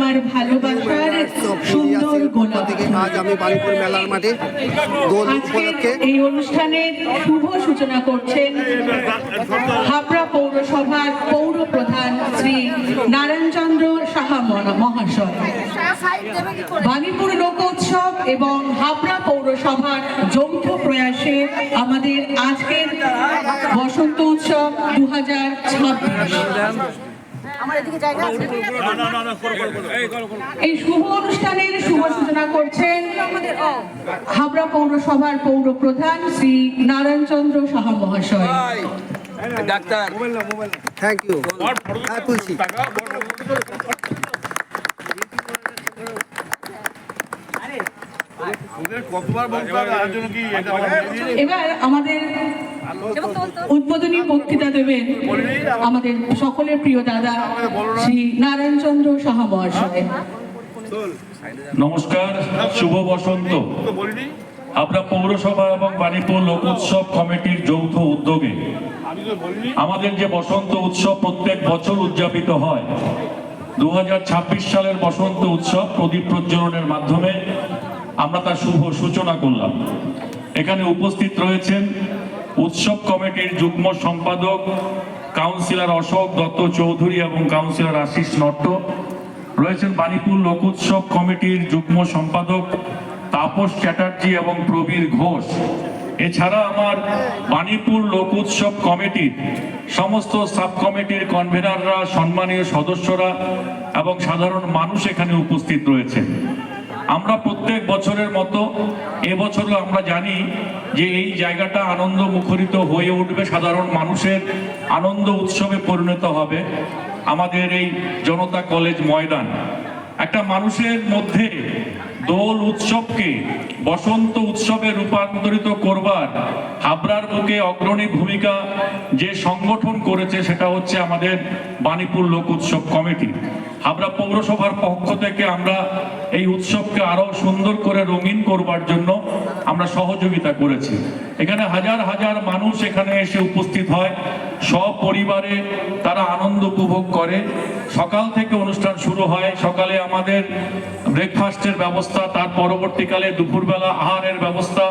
আমার ভালোবাসার সুন্দর গোলাপ। আজ আমি বাণীপুর মেলার মাঠে দোল উপলক্ষে এই অনুষ্ঠানের শুভ সূচনা করছেন হাবড়া পৌরসভার পৌর প্রধান শ্রী নারায়ণচন্দ্র সাহা মহাশয়। বাণীপুর লোকোৎসব এবং হাবড়া পৌরসভার যৌথ প্রয়াসে আমাদের আজকের বসন্ত উৎসব 2026 এই শুভ অনুষ্ঠানের শুভ সূচনা করছেন হাবড়া পৌরসভার পৌর প্রধান শ্রী নারায়ণচন্দ্র সাহা মহাশয়। Doctor thank you. তুলসী এবার আমাদের উদ্বোধনী বক্তৃতা দেবেন আমাদের সকলের প্রিয় দাদা শ্রী নারায়ণচন্দ্র সাহা মহাশয়। নমস্কার, শুভ বসন্ত। আমরা পৌরসভা এবং বাণীপুর লোক উৎসব কমিটির যৌথ উদ্যোগে আমাদের যে বসন্ত উৎসব প্রত্যেক বছর উদযাপিত হয়, 2026 সালের বসন্ত উৎসব প্রদীপ প্রজ্বলনের মাধ্যমে আমরা তার শুভ সূচনা করলাম। এখানে উপস্থিত রয়েছেন উৎসব কমিটির যুগ্ম সম্পাদক কাউন্সিলর অশোক দত্ত চৌধুরী এবং কাউন্সিলর আশিস নট্ট, রয়েছেন বাণীপুর লোক উৎসব কমিটির যুগ্ম সম্পাদক তাপস চ্যাটার্জি এবং প্রবীর ঘোষ। এছাড়া আমার বাণীপুর লোক উৎসব কমিটির সমস্ত সাব কমিটির কনভেনাররা, সম্মানীয় সদস্যরা এবং সাধারণ মানুষ এখানে উপস্থিত রয়েছেন। আমরা প্রত্যেক বছরের মতো এবছরও আমরা জানি যে এই জায়গাটা আনন্দ মুখরিত হয়ে উঠবে, সাধারণ মানুষের আনন্দ উৎসবে পরিণত হবে আমাদের এই জনতা কলেজ ময়দান। একটা মানুষের মধ্যে দোল উৎসবকে বসন্ত উৎসবে রূপান্তরিত করবার হাবড়ার বুকে অগ্রণী ভূমিকা যে সংগঠন করেছে সেটা হচ্ছে আমাদের বাণীপুর লোক উৎসব কমিটি। হাবড়া পৌরসভার পক্ষ থেকে আমরা এই উৎসবকে আরো সুন্দর করে রঙিন করবার জন্য আমরা সহযোগিতা করেছি। এখানে হাজার হাজার মানুষ এখানে এসে উপস্থিত হয়, সপরিবারে তারা আনন্দ উপভোগ করে। সকাল থেকে অনুষ্ঠান শুরু হয়, সকালে আমাদের ব্রেকফাস্টের ব্যবস্থা, তার পরবর্তীকালে দুপুরবেলা আহারের ব্যবস্থা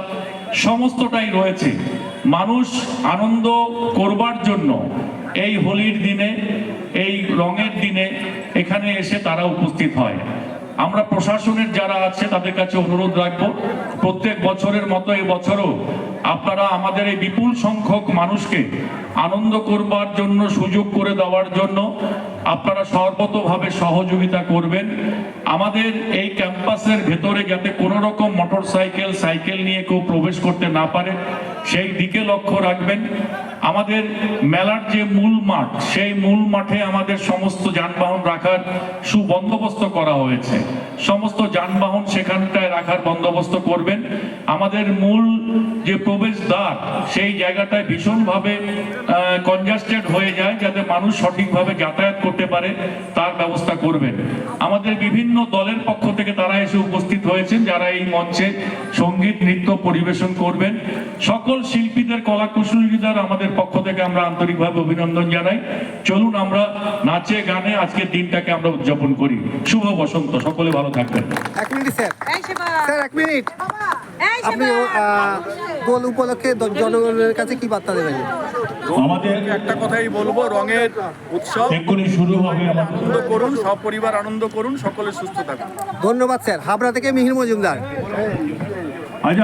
সমস্তটাই রয়েছে। মানুষ আনন্দ করবার জন্য এই হোলির দিনে, এই রঙের দিনে এখানে এসে তারা উপস্থিত হয়। আমরা প্রশাসনের যারা আছে তাদের কাছে অনুরোধ রাখবো, প্রত্যেক বছরের মতো এবছরও আপনারা আমাদের এই বিপুল সংখ্যক মানুষকে আনন্দ করবার জন্য, সুযোগ করে দেওয়ার জন্য আপনারা সর্বতোভাবে সহযোগিতা করবেন। আমাদের এই ক্যাম্পাসের ভেতরে যাতে কোনো রকম মোটরসাইকেল, সাইকেল নিয়ে কেউ প্রবেশ করতে না পারে সেই দিকে লক্ষ্য রাখবেন। আমাদের মেলার যে মূল মাঠ, সেই মূল মাঠে আমাদের সমস্ত যানবাহন রাখার সুবন্দোবস্ত করা হয়েছে। সমস্ত যানবাহন সেখানটায় রাখার বন্দোবস্ত করবেন। আমাদের মূল যে প্রবেশদ্বার সেই জায়গাটায় ভীষণভাবে কনজাস্টেড হয়ে যায়, যাতে মানুষ সঠিকভাবে যাতায়াত করতে পারে তার ব্যবস্থা করবেন। আমাদের বিভিন্ন দলের পক্ষ থেকে তারা এসে উপস্থিত হয়েছেন, যারা এই মঞ্চে সঙ্গীত নৃত্য পরিবেশন করবেন। সকল শিল্পীদের, কলাকুশলীদের আমাদের পক্ষ থেকে আমরা আন্তরিকভাবে অভিনন্দন জানাই। চলুন আমরা নাচে গানে আজকের দিনটাকে আমরা উদযাপন করি। শুভ বসন্ত, সকলে ভালো থাকবেন। এক মিনিট স্যার, স্যার এক মিনিট। আপনি দোল উপলক্ষে জনগণের কাছে কি বার্তা দেবেন? আমাদের একটা কথাই বলবো, রঙের উৎসব এক্ষুনি শুরু হবে। আনন্দ করুন, সপরিবার আনন্দ করুন, সকলে সুস্থ থাকুন। ধন্যবাদ স্যার। হাবড়া থেকে মিহির মজুমদার।